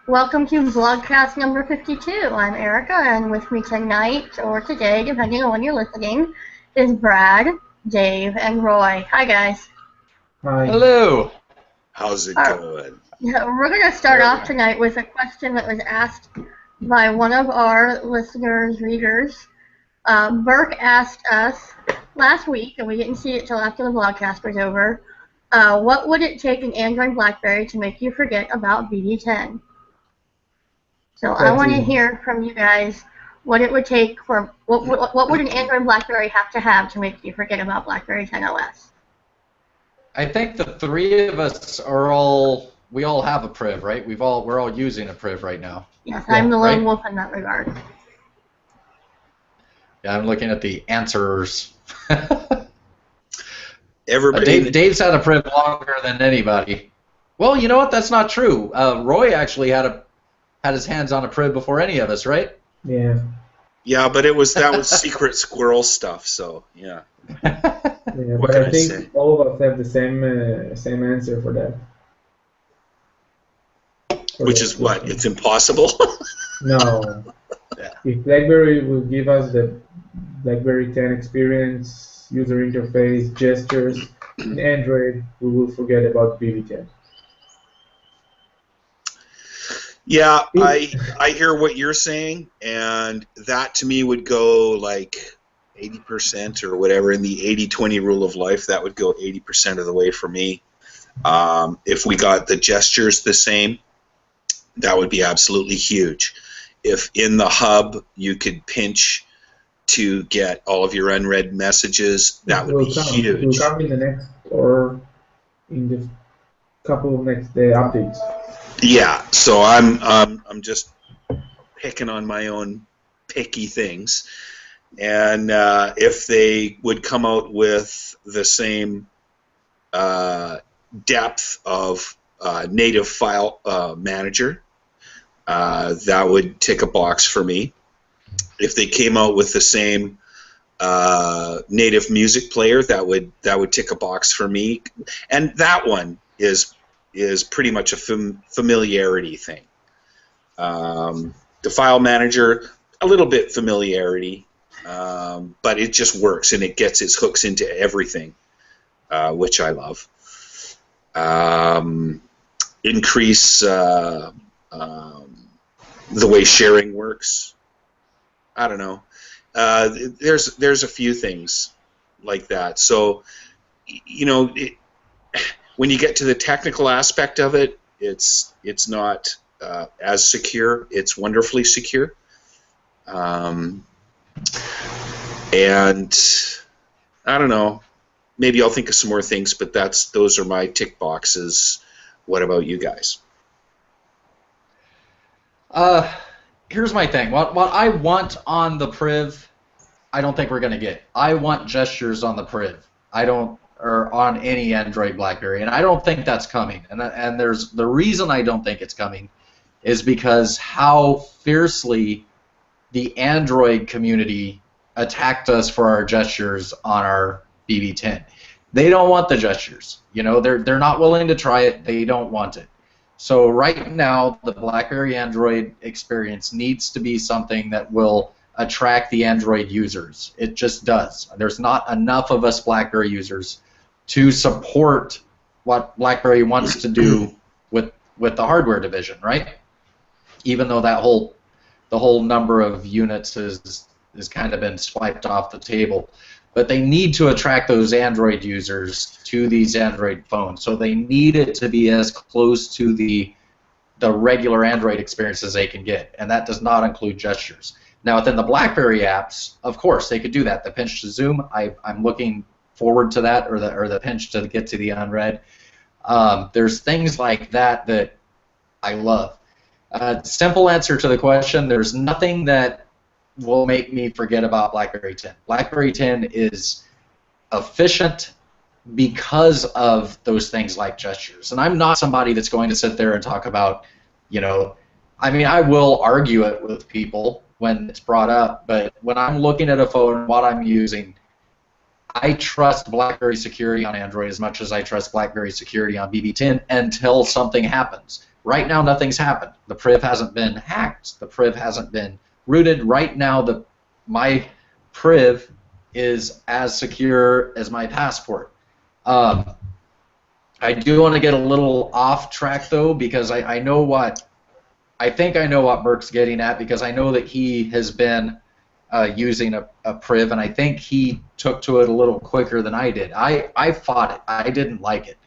Welcome to Blogcast number 52. I'm Erica, and with me tonight, or today, depending on when you're listening, is Brad, Dave, and Roy. Hi, guys. Hi. Hello. How's it going? We're going to start off tonight with a question that was asked by one of our listeners, readers. Burke asked us last week, and we didn't see it till after the Blogcast was over, what would it take an Android BlackBerry to make you forget about BB10? So I want to hear from you guys what it would take for what would an Android BlackBerry have to make you forget about BlackBerry 10 OS? I think the three of us are all have a priv, right? We're all using a priv right now. Yes, I'm the lone wolf in that regard. Yeah, I'm looking at the answers. Everybody. Dave's had a priv longer than anybody. Well, you know what? That's not true. Roy actually had his hands on a priv before any of us, right? Yeah. Yeah, but that was secret squirrel stuff. So yeah. Yeah, but I think all of us have the same answer for that. Which is what? It's impossible. No. Yeah. If BlackBerry will give us the BlackBerry 10 experience, user interface, gestures, in Android, we will forget about BB10. Yeah, I hear what you're saying, and that to me would go like 80% or whatever in the 80-20 rule of life. That would go 80% of the way for me. If we got the gestures the same, that would be absolutely huge. If in the hub you could pinch to get all of your unread messages, that would be huge. It will come in the next or in the couple of next updates. Yeah, so I'm just picking on my own picky things, and if they would come out with the same depth of native file manager, that would tick a box for me. If they came out with the same native music player, that would tick a box for me, and that one is pretty much a familiarity thing. The file manager, a little bit familiarity, but it just works and it gets its hooks into everything, which I love. Increase the way sharing works. I don't know. There's a few things like that. So, you know, when you get to the technical aspect of it, it's not as secure. It's wonderfully secure, and I don't know. Maybe I'll think of some more things, but those are my tick boxes. What about you guys? Here's my thing. What I want on the priv, I don't think we're gonna get. I want gestures on the priv. Or on any Android BlackBerry, and I don't think that's coming. And there's the reason I don't think it's coming is because how fiercely the Android community attacked us for our gestures on our BB10. They don't want the gestures. You know, they're not willing to try it. They don't want it. So right now, the BlackBerry Android experience needs to be something that will attract the Android users. It just does. There's not enough of us BlackBerry users to support what BlackBerry wants to do with the hardware division, right? Even though the whole number of units has kind of been swiped off the table, but they need to attract those Android users to these Android phones. So they need it to be as close to the regular Android experience as they can get, and that does not include gestures. Now within the BlackBerry apps, of course they could do that. The pinch to zoom, I'm looking forward to that, or the pinch to get to the unread. There's things like that I love. Simple answer to the question: there's nothing that will make me forget about BlackBerry 10. BlackBerry 10 is efficient because of those things like gestures. And I'm not somebody that's going to sit there and talk about, you know, I mean, I will argue it with people when it's brought up, but when I'm looking at a phone, what I'm using, I trust BlackBerry security on Android as much as I trust BlackBerry security on BB10 until something happens. Right now, nothing's happened. The priv hasn't been hacked. The priv hasn't been rooted. Right now, my priv is as secure as my passport. I do want to get a little off track, though, because I know what I think I know what Burke's getting at, because I know that he has been using a priv, and I think he took to it a little quicker than I did. I fought it. I didn't like it.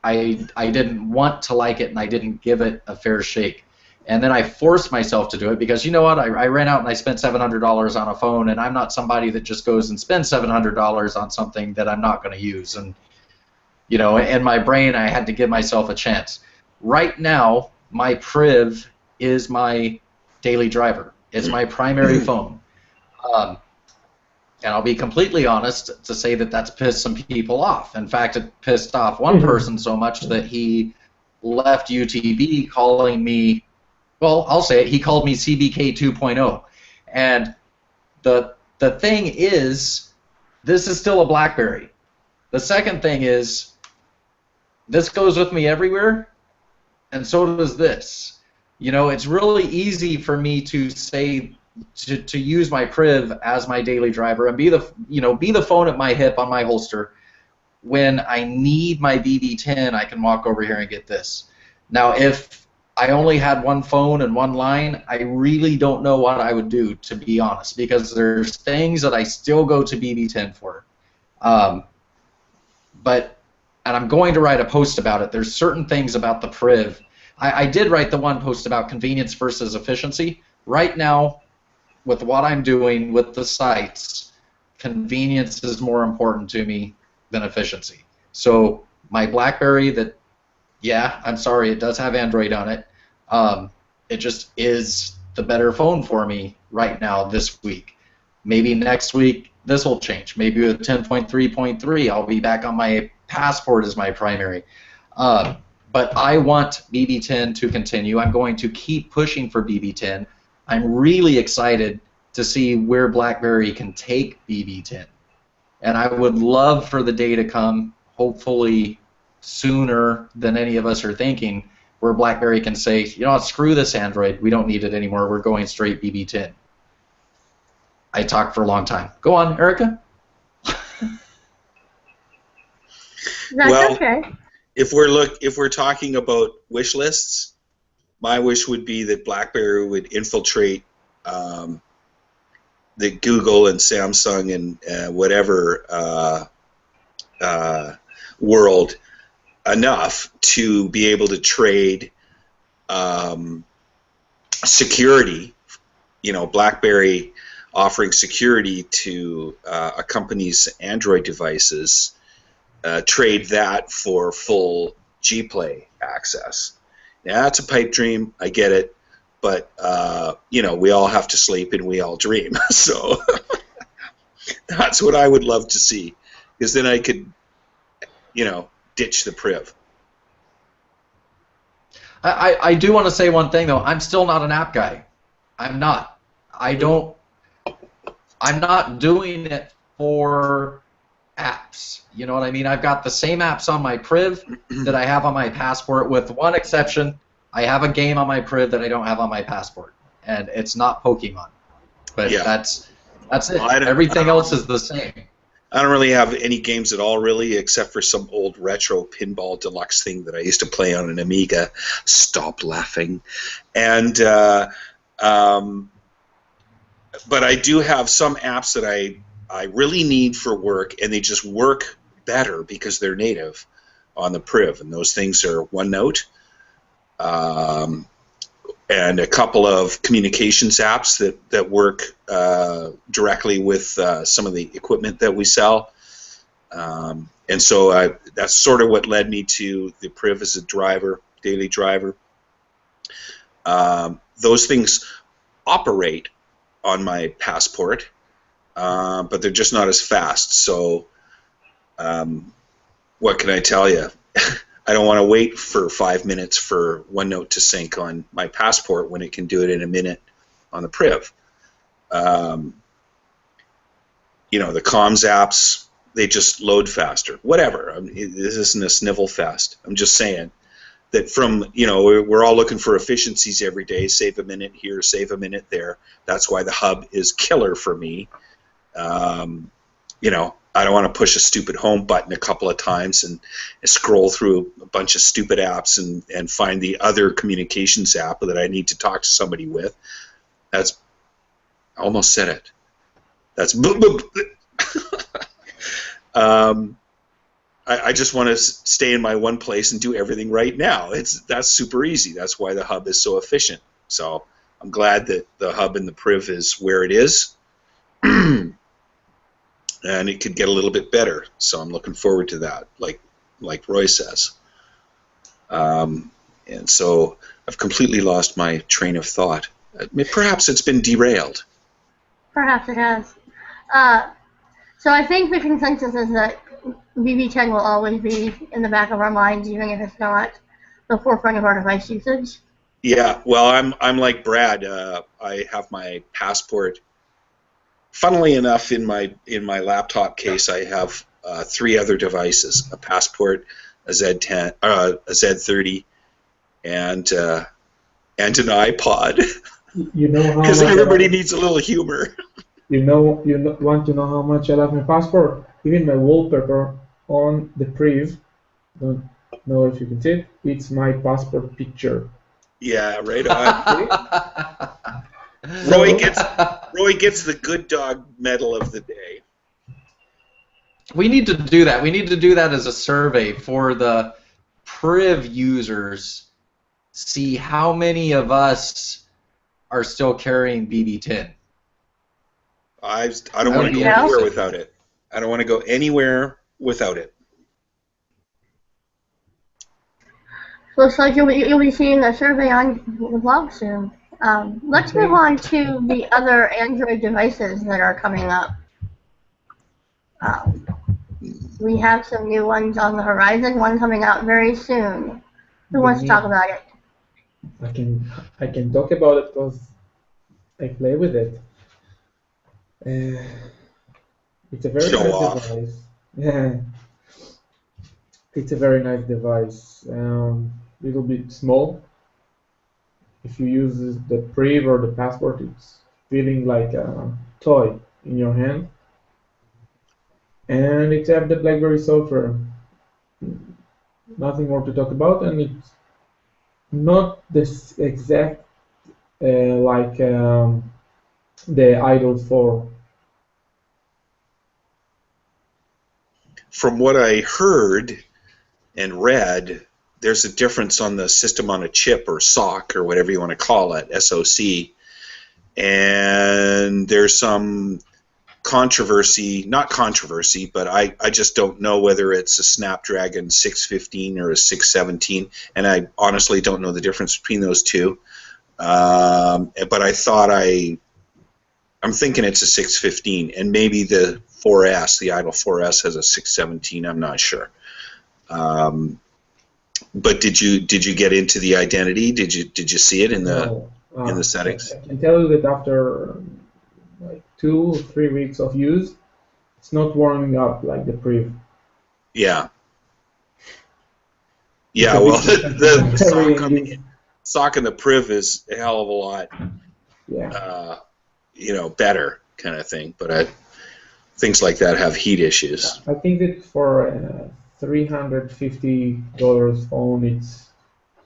I didn't want to like it, and I didn't give it a fair shake. And then I forced myself to do it because, you know what, I ran out and I spent $700 on a phone, and I'm not somebody that just goes and spends $700 on something that I'm not going to use. And, you know, in my brain, I had to give myself a chance. Right now, my priv is my daily driver. It's my primary phone. And I'll be completely honest to say that that's pissed some people off. In fact, it pissed off one person so much that he left UTB calling me, well, I'll say it, he called me CBK 2.0. And the thing is, this is still a BlackBerry. The second thing is, this goes with me everywhere, and so does this. You know, it's really easy for me to say, to use my priv as my daily driver and be the phone at my hip on my holster. When I need my BB10, I can walk over here and get this. Now, if I only had one phone and one line, I really don't know what I would do, to be honest, because there's things that I still go to BB10 for. And I'm going to write a post about it. There's certain things about the priv. I did write the one post about convenience versus efficiency. Right now, with what I'm doing with the sites, convenience is more important to me than efficiency. So my BlackBerry that, yeah, I'm sorry, it does have Android on it. It just is the better phone for me right now this week. Maybe next week this will change. Maybe with 10.3.3 I'll be back on my passport as my primary. But I want BB10 to continue. I'm going to keep pushing for BB10. I'm really excited to see where BlackBerry can take BB10. And I would love for the day to come, hopefully sooner than any of us are thinking, where BlackBerry can say, you know what, screw this Android. We don't need it anymore. We're going straight BB10. I talked for a long time. Go on, Erica. That's okay. If we're talking about wish lists, my wish would be that BlackBerry would infiltrate the Google and Samsung and whatever world enough to be able to trade security. You know, BlackBerry offering security to a company's Android devices, trade that for full Gplay access. Yeah, that's a pipe dream. I get it, but you know, we all have to sleep and we all dream. So that's what I would love to see, because then I could, you know, ditch the priv. I do want to say one thing though. I'm still not an app guy. I'm not. I'm not doing it for apps. You know what I mean? I've got the same apps on my priv that I have on my passport, with one exception. I have a game on my priv that I don't have on my passport, and it's not Pokemon. But yeah, that's it. Well, everything else is the same. I don't really have any games at all, really, except for some old retro Pinball Deluxe thing that I used to play on an Amiga. Stop laughing. And but I do have some apps that I really need for work, and they just work better because they're native on the priv, and those things are OneNote, and a couple of communications apps that work directly with some of the equipment that we sell. And so that's sort of what led me to the priv as a driver, daily driver. Those things operate on my passport, but they're just not as fast. So what can I tell you? I don't want to wait for 5 minutes for OneNote to sync on my passport when it can do it in a minute on the priv. You know, the comms apps, they just load faster. Whatever. This isn't a snivel fest. I'm just saying that from, we're all looking for efficiencies every day, save a minute here, save a minute there. That's why the hub is killer for me. I don't want to push a stupid home button a couple of times and scroll through a bunch of stupid apps and find the other communications app that I need to talk to somebody with. I almost said it. That's I just want to stay in my one place and do everything right now. That's super easy. That's why the hub is so efficient. So I'm glad that the hub in the Priv is where it is. And it could get a little bit better. So I'm looking forward to that, like Roy says. And so I've completely lost my train of thought. Perhaps it's been derailed. Perhaps it has. So I think the consensus is that BB10 will always be in the back of our minds, even if it's not the forefront of our device usage. Yeah, well, I'm like Brad. I have my passport. Funnily enough, in my laptop case, I have 3 other devices: a passport, a Z10, a Z30, and an iPod. Because everybody needs a little humor. You want to know how much I love my passport? Even my wallpaper on the Priv, don't know if you can see it, it's my passport picture. Yeah, right on. Roy gets the good dog medal of the day. We need to do that. We need to do that as a survey for the Priv users. See how many of us are still carrying BB10. I don't want to go anywhere without it. I don't want to go anywhere without it. Looks like you'll be seeing a survey on the blog soon. Let's move on to the other Android devices that are coming up. We have some new ones on the horizon, one coming out very soon. Who wants to talk about it? I can talk about it because I play with it. It's a very nice device. Yeah, it's a very nice device. Little bit small. If you use the Priv or the Passport, it's feeling like a toy in your hand. And it has the BlackBerry software. Nothing more to talk about, and it's not this exact like the Idol 4. From what I heard and read, there's a difference on the system on a chip or SoC or whatever you want to call it, SoC, and there's some controversy, not controversy, but I just don't know whether it's a Snapdragon 615 or a 617, and I honestly don't know the difference between those two, but I'm thinking it's a 615, and maybe the 4S, the Idol 4S has a 617, I'm not sure. But did you get into the identity? Did you see it in the settings? I can tell you that after like 2 or 3 weeks of use, it's not warming up like the Priv. Yeah. Yeah. Well, the SoC and the Priv is a hell of a lot. Yeah. Better kind of thing. But things like that have heat issues. I think that for $350 phone,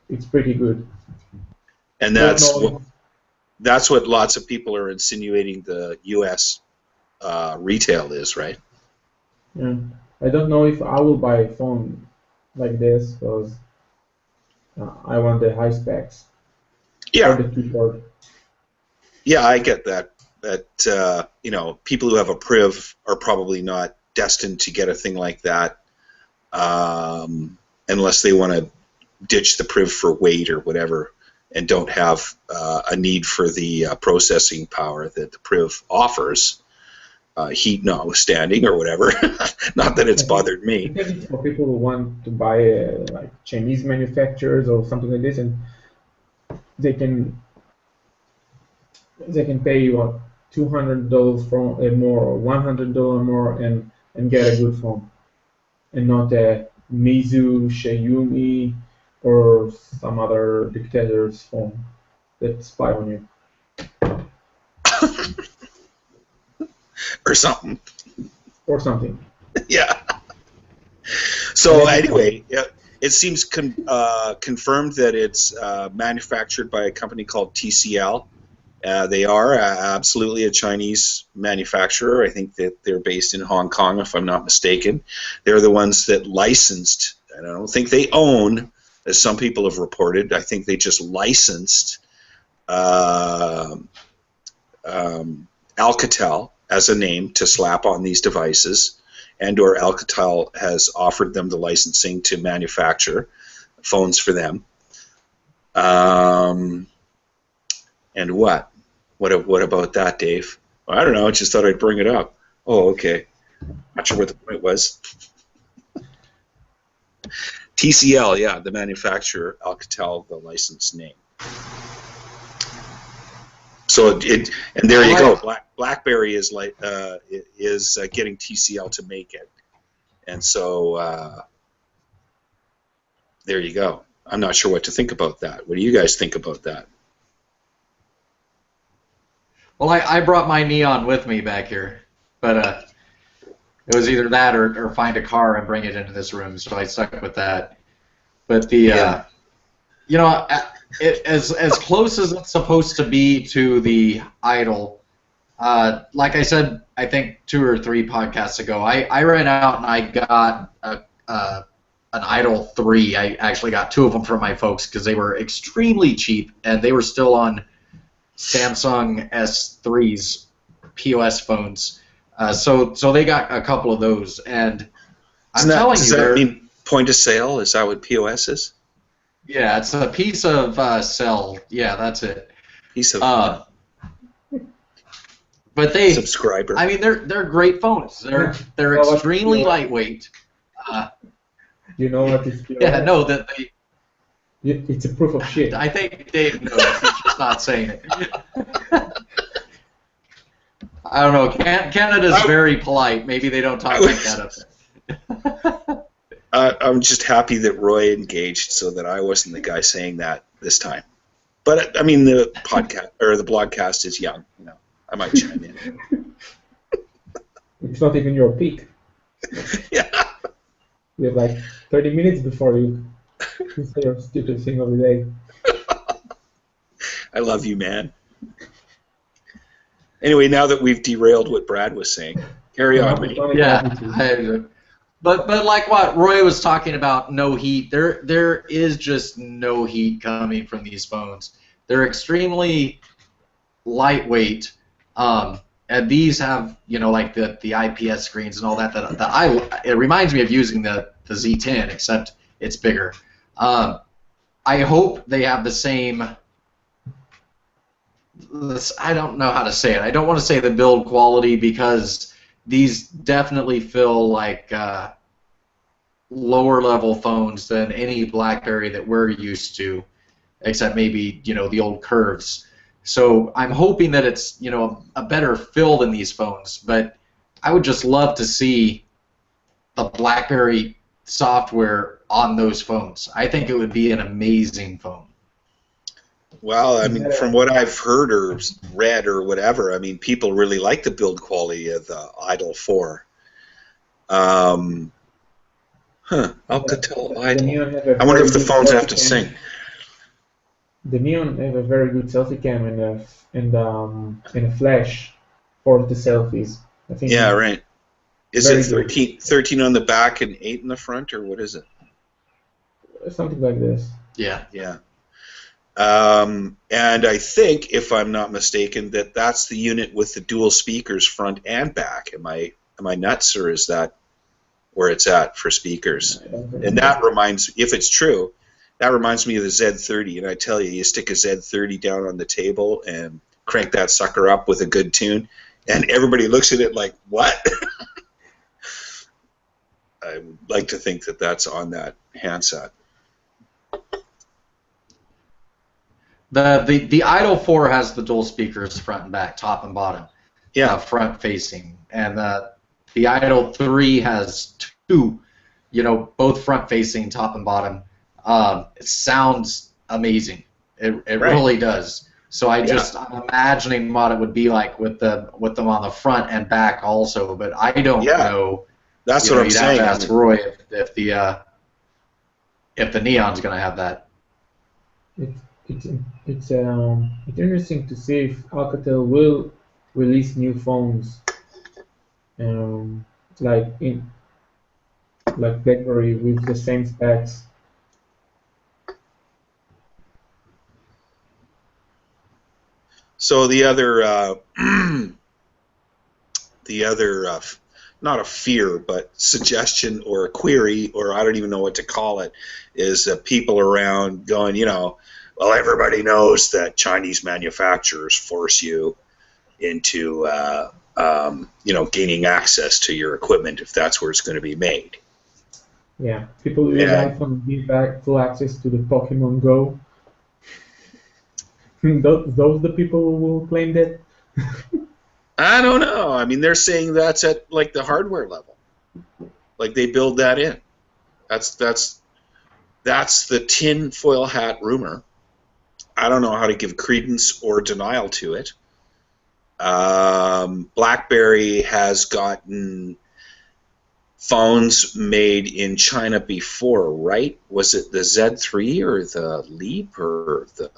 it's pretty good. And that's what lots of people are insinuating the U.S. Retail is, right? Yeah. I don't know if I will buy a phone like this because I want the high specs. Yeah. Or the keyboard. Yeah, I get that. That people who have a Priv are probably not destined to get a thing like that, unless they want to ditch the Priv for weight or whatever, and don't have a need for the processing power that the Priv offers, heat notwithstanding or whatever. Not that it's bothered me. I think it's for people who want to buy like Chinese manufacturers or something like this, and they can pay you $200 for more or $100 more and get a good phone, and not a Mizu, Xiaomi, or some other dictator's phone that spy on you. Or something. Or something. Yeah. So anyway, it seems confirmed that it's manufactured by a company called TCL. They are absolutely a Chinese manufacturer. I think that they're based in Hong Kong, if I'm not mistaken. They're the ones that licensed, and I don't think they own, as some people have reported. I think they just licensed Alcatel as a name to slap on these devices, and or Alcatel has offered them the licensing to manufacture phones for them. And what? What about that, Dave? Well, I don't know. I just thought I'd bring it up. Oh, okay. Not sure what the point was. TCL, yeah, the manufacturer, Alcatel, the licensed name. So and there you go. BlackBerry is getting TCL to make it, and so there you go. I'm not sure what to think about that. What do you guys think about that? Well, I brought my Neon with me back here, but it was either that or find a car and bring it into this room, so I stuck with that. But the as close as it's supposed to be to the Idol, like I said, I think 2 or 3 podcasts ago, I ran out and I got an Idol 3. I actually got 2 of them from my folks because they were extremely cheap and they were still on Samsung S3s, POS phones. So they got a couple of those, and does that mean point of sale? Is that what POS is? Yeah, it's a piece of cell. Yeah, that's it. Piece of. But they subscriber. I mean, they're great phones. They're extremely lightweight. You know what is POS? Yeah, no, that they. It's a proof of shit. I think Dave knows. He's just not saying it. I don't know. Canada's very polite. Maybe they don't talk like that up there. I'm just happy that Roy engaged, so that I wasn't the guy saying that this time. But I mean, the podcast or the blogcast is young. You know, I might chime in. It's not even your peak. Yeah. We have like 30 minutes before you say your stupid thing of the day. I love you, man. Anyway, now that we've derailed what Brad was saying, carry on, mate. Yeah. But like what Roy was talking about, no heat. There is just no heat coming from these phones. They're extremely lightweight, and these have like the IPS screens and all that. It reminds me of using the Z10, except it's bigger. I hope they have the same. I don't know how to say it. I don't want to say the build quality because these definitely feel like lower level phones than any BlackBerry that we're used to, except maybe the old curves. So I'm hoping that it's a better fill than these phones. But I would just love to see the BlackBerry software on those phones. I think it would be an amazing phone. Well, I mean, from what I've heard or read or whatever, I mean, people really like the build quality of the Idol 4. Alcatel Idol. I wonder if the phones have to sync. The Neon have a very good selfie cam and a flash for the selfies. I think. Yeah, right. Is it 13 on the back and 8 in the front, or what is it? Something like this. Yeah. Yeah. And I think, if I'm not mistaken, that's the unit with the dual speakers front and back. Am I nuts, or is that where it's at for speakers? And that reminds, if it's true, that reminds me of the Z30. And I tell you, you stick a Z30 down on the table and crank that sucker up with a good tune, and everybody looks at it like, what? I would like to think that that's on that handset. The Idol 4 has the dual speakers front and back, top and bottom. Yeah. Front facing. And the Idol 3 has 2, both front facing, top and bottom. It sounds amazing. It really does. So I'm imagining what it would be like with them on the front and back also, but I don't know. That's what I'm saying. You'd have to ask Roy if the Neon's going to have that. It's interesting to see if Alcatel will release new phones, like BlackBerry with the same specs. So the other not a fear, but suggestion or a query, or I don't even know what to call it, is people around going, well, everybody knows that Chinese manufacturers force you into, gaining access to your equipment if that's where it's going to be made. Yeah, people will iPhone give back full access to the Pokemon Go. Those the people who will claim that? I don't know. I mean, they're saying that's at like the hardware level, like they build that in. That's the tinfoil hat rumor. I don't know how to give credence or denial to it. BlackBerry has gotten phones made in China before, right? Was it the Z3 or the Leap or the?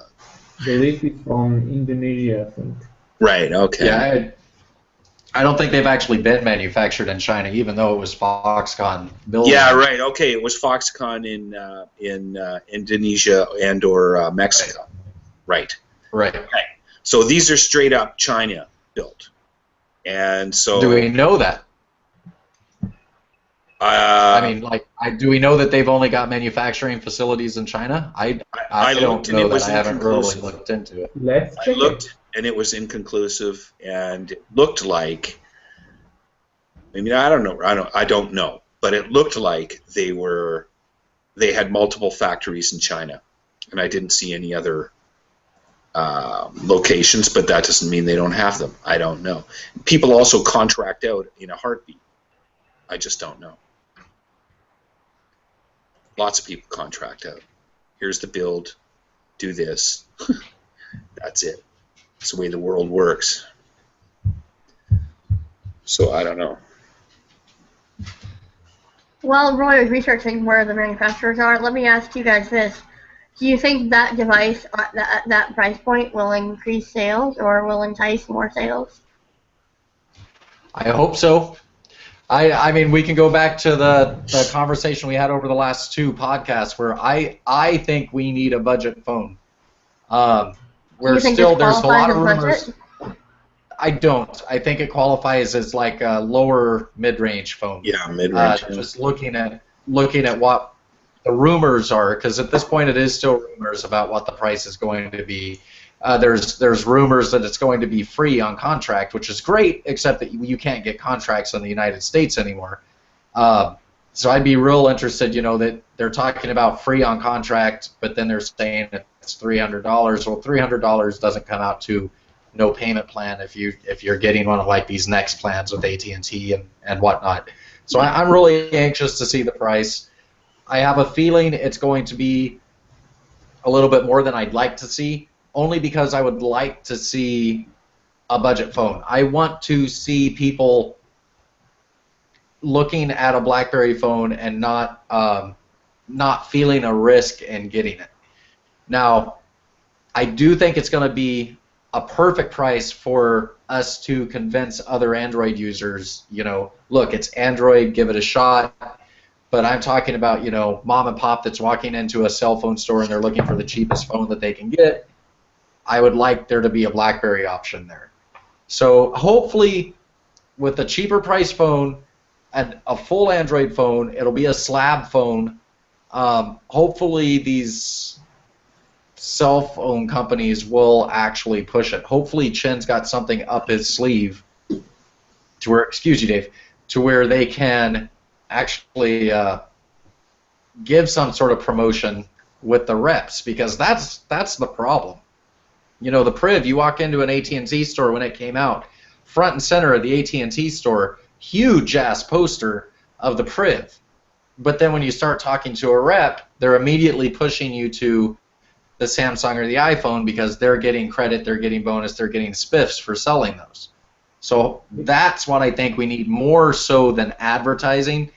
The Leap is from Indonesia, I think. Right. Okay. Yeah. I don't think they've actually been manufactured in China, even though it was Foxconn building. Yeah, right. Okay, it was Foxconn in Indonesia and or Mexico. Right. Okay. So these are straight up China built, and so. Do we know that? Do we know that they've only got manufacturing facilities in China? I don't know that. I haven't really looked into it. I looked, and it was inconclusive, and it looked like. I mean, I don't know, but it looked like they had multiple factories in China, and I didn't see any other locations, but that doesn't mean they don't have them. I don't know. People also contract out in a heartbeat. I just don't know. Lots of people contract out. Here's the build. Do this. That's it. That's the way the world works. So I don't know. While Roy is researching where the manufacturers are, let me ask you guys this. Do you think that device at that price point will increase sales or will entice more sales? I hope so. I mean, we can go back to the conversation we had over the last two podcasts where I think we need a budget phone. There's a lot of rumors. I don't. I think it qualifies as like a lower mid-range phone. Yeah, mid-range. Just looking at what the rumors are, because at this point it is still rumors about what the price is going to be. There's rumors that it's going to be free on contract, which is great, except that you can't get contracts in the United States anymore. So I'd be real interested, that they're talking about free on contract, but then they're saying it's $300. Well, $300 doesn't come out to no payment plan if you're getting one of like these next plans with AT&T and whatnot. So I'm really anxious to see the price. I have a feeling it's going to be a little bit more than I'd like to see, only because I would like to see a budget phone. I want to see people looking at a BlackBerry phone and not feeling a risk in getting it. Now, I do think it's going to be a perfect price for us to convince other Android users, look, it's Android, give it a shot. But I'm talking about, mom and pop that's walking into a cell phone store and they're looking for the cheapest phone that they can get. I would like there to be a BlackBerry option there. So hopefully with a cheaper price phone and a full Android phone, it'll be a slab phone. Hopefully these cell phone companies will actually push it. Hopefully Chin's got something up his sleeve to where, excuse you, Dave, to where they can actually give some sort of promotion with the reps, because that's the problem. The Priv, you walk into an AT&T store when it came out, front and center of the AT&T store, huge ass poster of the Priv. But then when you start talking to a rep, they're immediately pushing you to the Samsung or the iPhone because they're getting credit, they're getting bonus, they're getting spiffs for selling those. So that's what I think we need more so than advertising,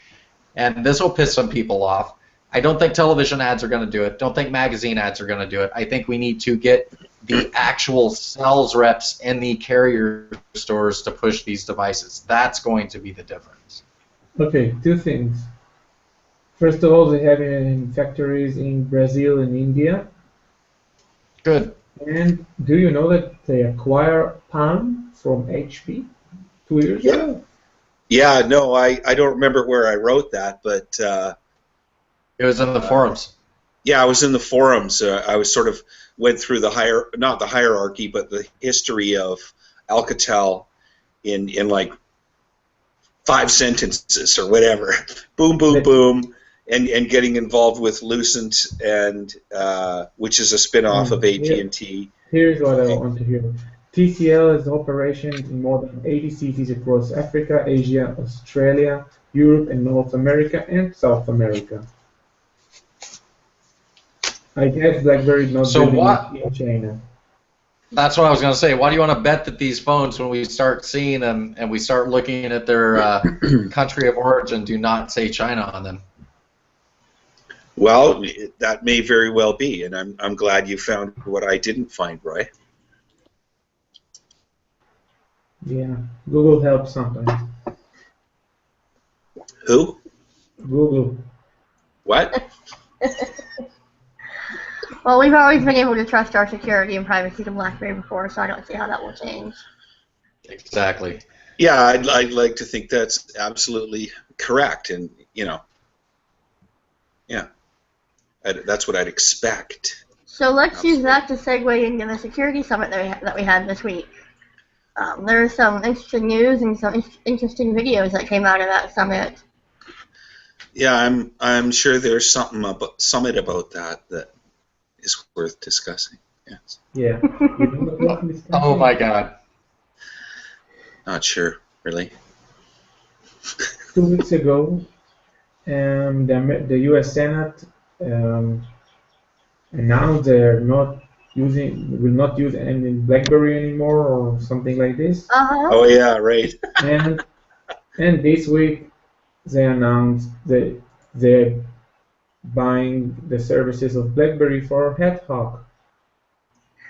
and this will piss some people off. I don't think television ads are going to do it. Don't think magazine ads are going to do it. I think we need to get the actual sales reps in the carrier stores to push these devices. That's going to be the difference. Okay, two things. First of all, they have it in factories in Brazil and India. Good. And do you know that they acquire Palm from HP 2 years ago? Yeah, no, I don't remember where I wrote that, but It was in the forums. yeah, I was in the forums. I was sort of went through not the hierarchy, but the history of Alcatel in like 5 sentences or whatever. Boom, boom, boom. And getting involved with Lucent, and which is a spin-off of AT&T. Here's what I want to hear. TCL has operations in more than 80 cities across Africa, Asia, Australia, Europe, and North America, and South America. I guess BlackBerry is not building in China. That's what I was going to say. Why do you want to bet that these phones, when we start seeing them and we start looking at their country of origin, do not say China on them? Well, that may very well be, and I'm glad you found what I didn't find, Roy. Yeah, Google helps sometimes. Who? Google. What? Well, we've always been able to trust our security and privacy to BlackBerry before, so I don't see how that will change. Exactly. Yeah, I'd like to think that's absolutely correct, and yeah, that's what I'd expect. So let's use that to segue into the security summit that we had this week. There was some interesting news and some interesting videos that came out of that summit. Yeah, I'm sure there's something about that is worth discussing. Yes. Yeah. Oh my God. Not sure, really. 2 weeks ago, the U.S. Senate announced they're will not use any BlackBerry anymore or something like this. Oh yeah, right. And this week they announced that they're buying the services of BlackBerry for AtHoc,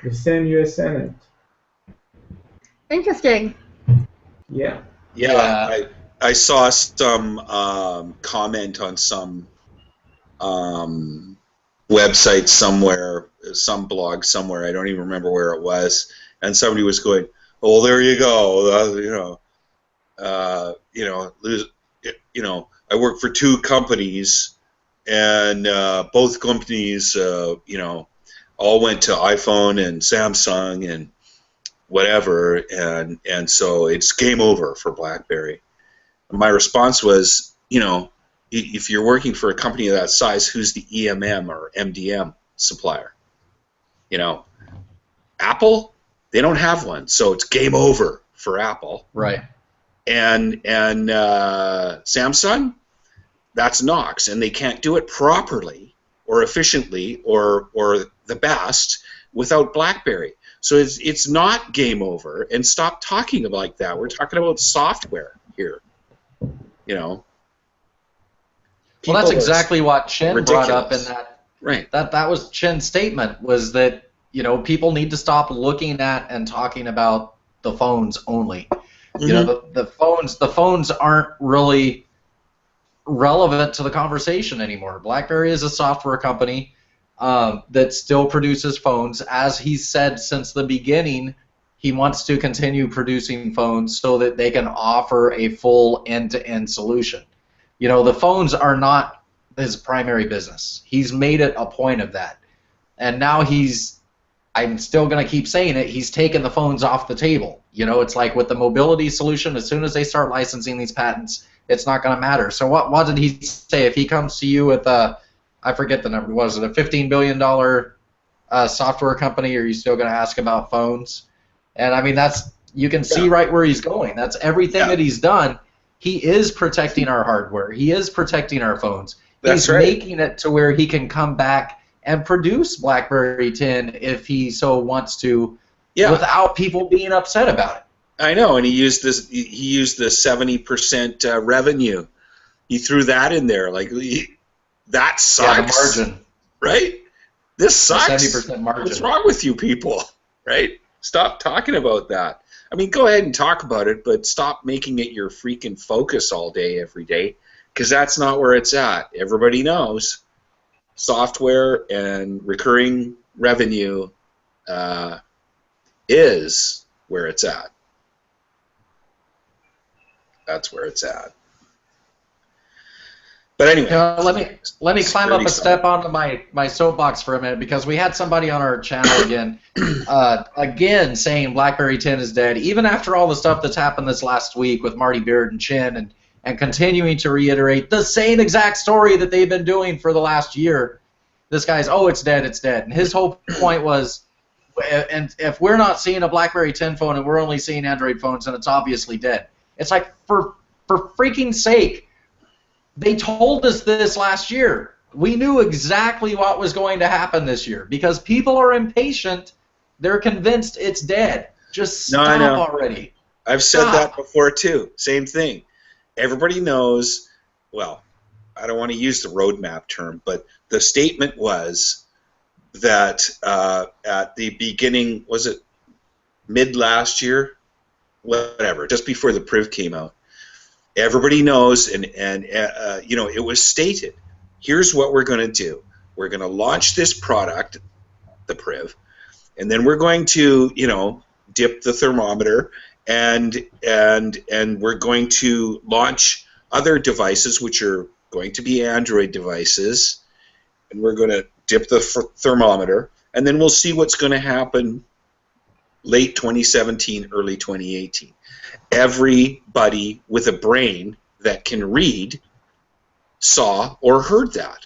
the same U.S. Senate. Interesting. Yeah. Yeah. I saw some comment on some website somewhere, some blog somewhere. I don't even remember where it was, and somebody was going, "Oh, there you go. I work for 2 companies, and both companies, all went to iPhone and Samsung and whatever, and so it's game over for BlackBerry." And my response was, if you're working for a company of that size, who's the EMM or MDM supplier? Apple, they don't have one, so it's game over for Apple. Right. And Samsung, that's Knox, and they can't do it properly or efficiently or the best without BlackBerry. So it's not game over, and stop talking like that. We're talking about software here. Well, that's exactly what Chin brought up in that. Right. That was Chin's statement, was that people need to stop looking at and talking about the phones only. Mm-hmm. The phones aren't really relevant to the conversation anymore. BlackBerry is a software company that still produces phones. As he said since the beginning, he wants to continue producing phones so that they can offer a full end-to-end solution. The phones are not his primary business. He's made it a point of that. And now I'm still going to keep saying it, he's taken the phones off the table. It's like with the mobility solution, as soon as they start licensing these patents, it's not going to matter. So what did he say? If he comes to you with I forget the number, was it a $15 billion software company, are you still going to ask about phones? And I mean, you can see right where he's going. That's everything that he's done. he is protecting our hardware. He is protecting our phones. That's He's right. making it to where he can come back and produce BlackBerry 10 if he so wants to, without people being upset about it. I know, and he used this. He used the 70% revenue. He threw that in there, like that sucks. Yeah, the margin, right? This sucks. 70% margin. What's wrong with you people, right? Stop talking about that. I mean, go ahead and talk about it, but stop making it your freaking focus all day, every day, because that's not where it's at. Everybody knows software and recurring revenue is where it's at. That's where it's at. But anyway, let me climb up a step onto my soapbox for a minute, because we had somebody on our channel again saying BlackBerry 10 is dead, even after all the stuff that's happened this last week with Marty Beard and Chin, and continuing to reiterate the same exact story that they've been doing for the last year. This guy's, oh, it's dead, and his whole point was, and if we're not seeing a BlackBerry 10 phone and we're only seeing Android phones, then it's obviously dead. It's like, for freaking sake, they told us this last year. We knew exactly what was going to happen this year, because people are impatient. They're convinced it's dead. Just stop already. I've said that before too. Same thing. Everybody knows, well, I don't want to use the roadmap term, but the statement was that at the beginning, was it mid last year? Whatever, just before the Priv came out. Everybody knows, and you know, it was stated, here's what we're going to do. We're going to launch this product, the Priv, and then we're going to, you know, dip the thermometer, and we're going to launch other devices, which are going to be Android devices, and we're going to dip the thermometer, and then we'll see what's going to happen late 2017, early 2018. Everybody with a brain that can read saw or heard that.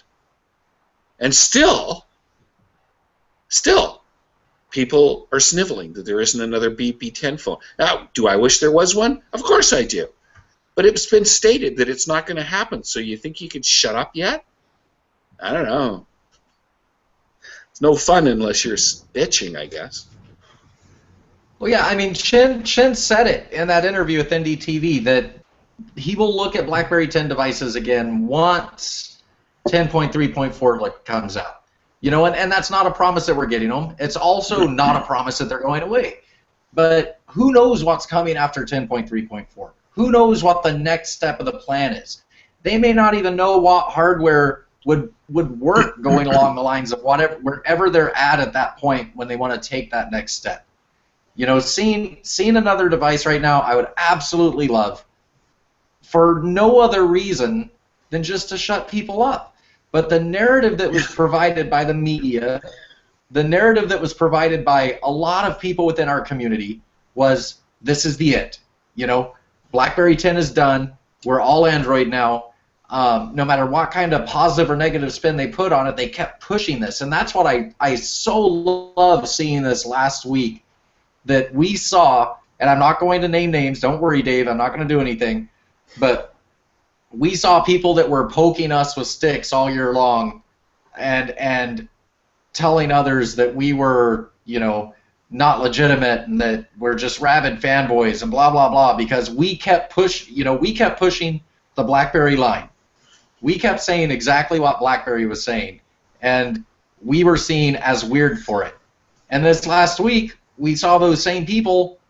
And still, people are sniveling that there isn't another BP10 phone. Now, do I wish there was one? Of course I do. But it's been stated that it's not going to happen, so you think you could shut up yet? I don't know. It's no fun unless you're bitching, I guess. Well, yeah, I mean, Chin said it in that interview with NDTV that he will look at BlackBerry 10 devices again once 10.3.4 comes out. You know, and that's not a promise that we're getting them. It's also not a promise that they're going away. But who knows what's coming after 10.3.4? Who knows what the next step of the plan is? They may not even know what hardware would work going along the lines of wherever they're at that point when they want to take that next step. You know, seeing another device right now, I would absolutely love, for no other reason than just to shut people up. But the narrative that was provided by the media, the narrative that was provided by a lot of people within our community was, this is the it. You know, BlackBerry 10 is done. We're all Android now. No matter what kind of positive or negative spin they put on it, they kept pushing this. And that's what I so love seeing this last week. That we saw, and I'm not going to name names, don't worry, Dave, I'm not going to do anything, but we saw people that were poking us with sticks all year long and telling others that we were, you know, not legitimate and that we're just rabid fanboys and blah, blah, blah, because we kept pushing the BlackBerry line. We kept saying exactly what BlackBerry was saying, and we were seen as weird for it. And this last week, we saw those same people,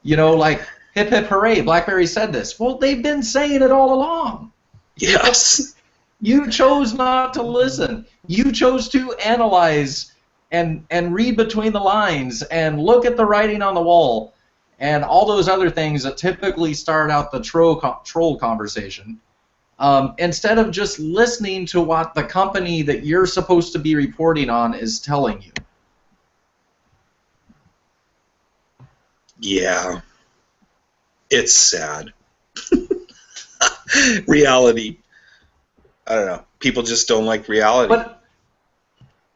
you know, like, hip, hip, hooray, BlackBerry said this. Well, they've been saying it all along. Yes. You chose not to listen. You chose to analyze and read between the lines and look at the writing on the wall and all those other things that typically start out the troll conversation, instead of just listening to what the company that you're supposed to be reporting on is telling you. Yeah, it's sad. Reality. I don't know. People just don't like reality. But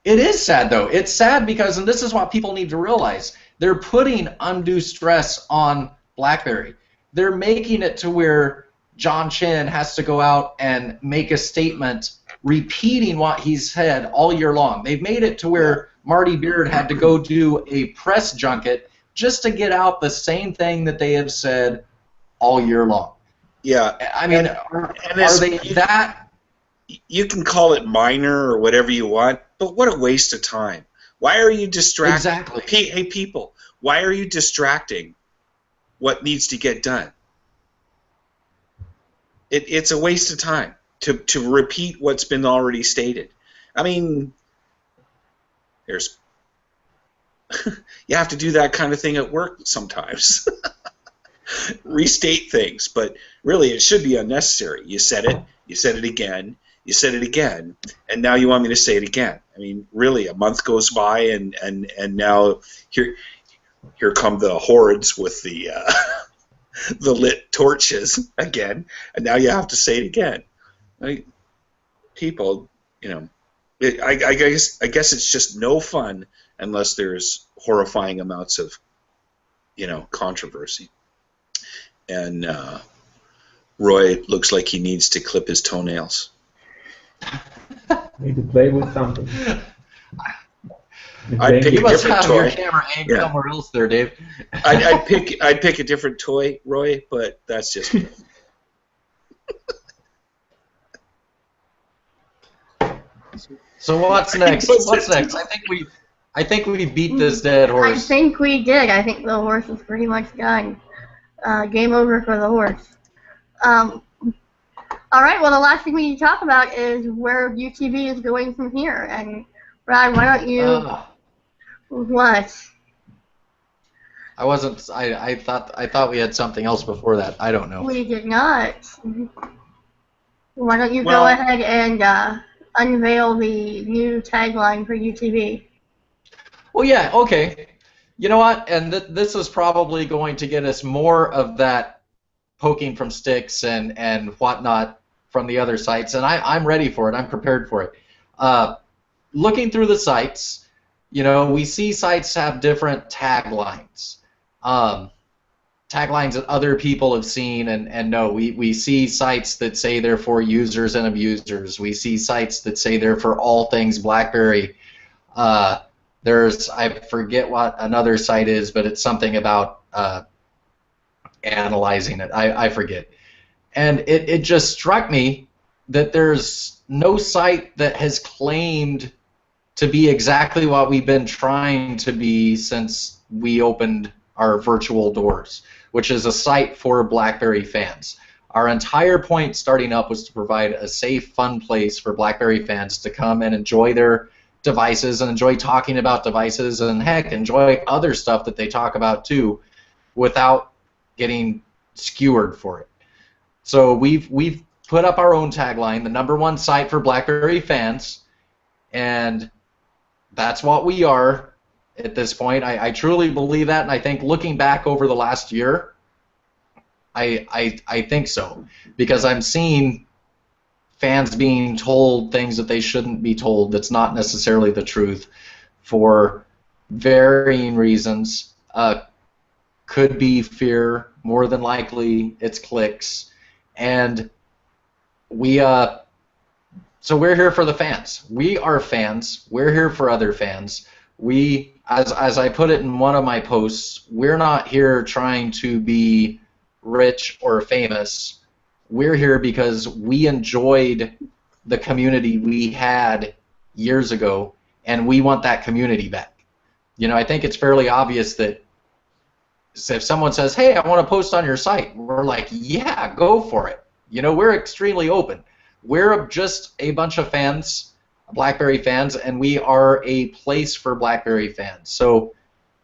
it is sad, though. It's sad because, and this is what people need to realize, they're putting undue stress on BlackBerry. They're making it to where John Chen has to go out and make a statement repeating what he's said all year long. They've made it to where Marty Beard had to go do a press junket just to get out the same thing that they have said all year long. Yeah. I mean, are they that? You can call it minor or whatever you want, but what a waste of time. Why are you distracting? Exactly. Hey, people, why are you distracting what needs to get done? It's a waste of time to repeat what's been already stated. I mean, you have to do that kind of thing at work sometimes. Restate things, but really it should be unnecessary. You said it again, you said it again, and now you want me to say it again. I mean, really, a month goes by, and now here come the hordes with the the lit torches again, and now you have to say it again. I mean, people, I guess it's just no fun unless there's horrifying amounts of, controversy. And Roy looks like he needs to clip his toenails. Need to play with something. I'd pick You a must different have toy. your camera aimed somewhere else there, Dave. I'd pick a different toy, Roy, but that's just me. So what's next? What's next? I think we beat this dead horse. I think we did. I think the horse is pretty much done. Game over for the horse. All right. Well, the last thing we need to talk about is where UTB is going from here. And Brad, why don't you? What? I wasn't. I thought we had something else before that. I don't know. We did not. Why don't you go ahead and unveil the new tagline for UTB? Well, yeah. Okay. You know what? And this is probably going to get us more of that poking from sticks and whatnot from the other sites, and I'm ready for it. I'm prepared for it. Looking through the sites, we see sites have different taglines. Taglines that other people have seen and know. We see sites that say they're for users and abusers. We see sites that say they're for all things BlackBerry. I forget what another site is, but it's something about analyzing it. I forget. And it just struck me that there's no site that has claimed to be exactly what we've been trying to be since we opened our virtual doors, which is a site for BlackBerry fans. Our entire point starting up was to provide a safe, fun place for BlackBerry fans to come and enjoy their devices and enjoy talking about devices and, heck, enjoy other stuff that they talk about too without getting skewered for it. So we've put up our own tagline, the #1 site for BlackBerry fans, and that's what we are at this point. I truly believe that, and I think looking back over the last year, I think so, because I'm seeing fans being told things that they shouldn't be told that's not necessarily the truth for varying reasons. Could be fear, more than likely it's clicks, and so we're here for the fans. We are fans. We're here for other fans. As I put it in one of my posts, we're not here trying to be rich or famous. We're here because we enjoyed the community we had years ago, and we want that community back. I think it's fairly obvious that if someone says, hey, I want to post on your site, we're like, yeah, go for it. We're extremely open. We're just a bunch of fans, BlackBerry fans, and we are a place for BlackBerry fans. So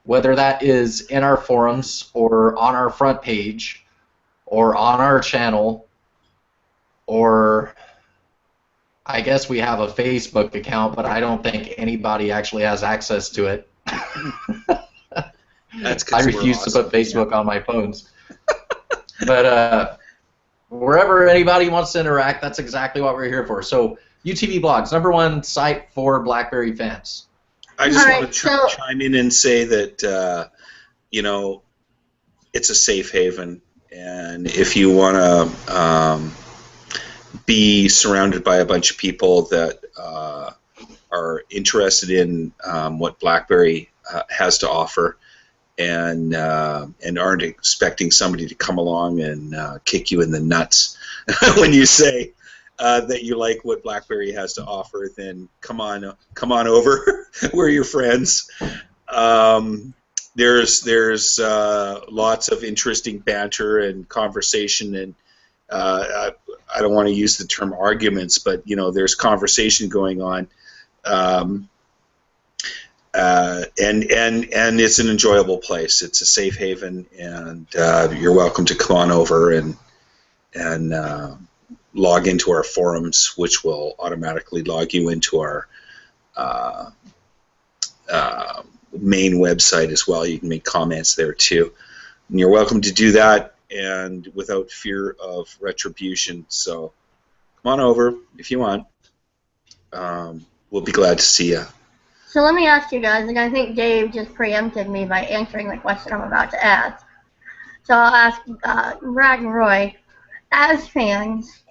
whether that is in our forums or on our front page or on our channel, or I guess we have a Facebook account, but I don't think anybody actually has access to it. I refuse to put Facebook on my phones. But wherever anybody wants to interact, that's exactly what we're here for. So UTB Blogs, #1 site for BlackBerry fans. I just want to chime in and say that, it's a safe haven, And if you want to be surrounded by a bunch of people that are interested in what BlackBerry has to offer, and aren't expecting somebody to come along and kick you in the nuts when you say that you like what BlackBerry has to offer, then come on over. We're your friends. There's lots of interesting banter and conversation, and I don't want to use the term arguments, but there's conversation going on, and it's an enjoyable place. It's a safe haven, and you're welcome to come on over and log into our forums, which will automatically log you into our main website as well. You can make comments there too, and you're welcome to do that, and without fear of retribution. So come on over if you want. We'll be glad to see you. So let me ask you guys, and I think Dave just preempted me by answering the question I'm about to ask. So I'll ask Brad and Roy, as fans,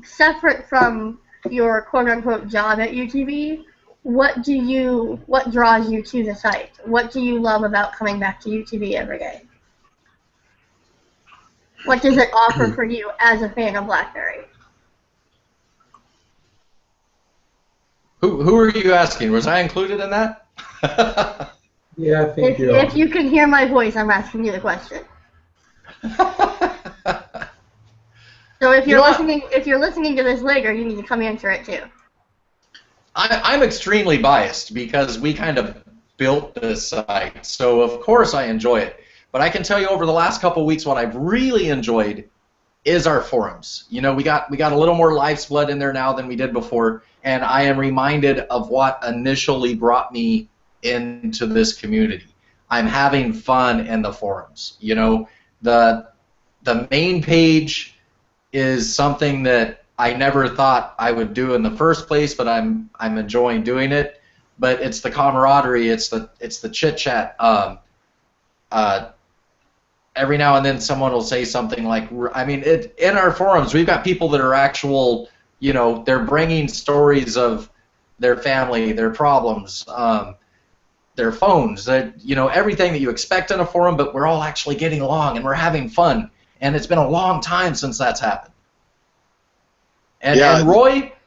separate from your quote-unquote job at UTB, what draws you to the site? What do you love about coming back to UTB every day? What does it offer for you as a fan of BlackBerry? Who are you asking? Was I included in that? Yeah, I think you are. If you can hear my voice, I'm asking you the question. So if you're listening to this later, you need to come answer it too. I'm extremely biased because we kind of built this site, so of course I enjoy it. But I can tell you over the last couple of weeks, what I've really enjoyed is our forums. We got a little more life's blood in there now than we did before, and I am reminded of what initially brought me into this community. I'm having fun in the forums. The main page is something that I never thought I would do in the first place, but I'm enjoying doing it. But it's the camaraderie, it's the chit chat. Every now and then someone will say something like, in our forums we've got people that are actual, they're bringing stories of their family, their problems, their phones, everything that you expect in a forum, but we're all actually getting along and we're having fun. And it's been a long time since that's happened. And, yeah. and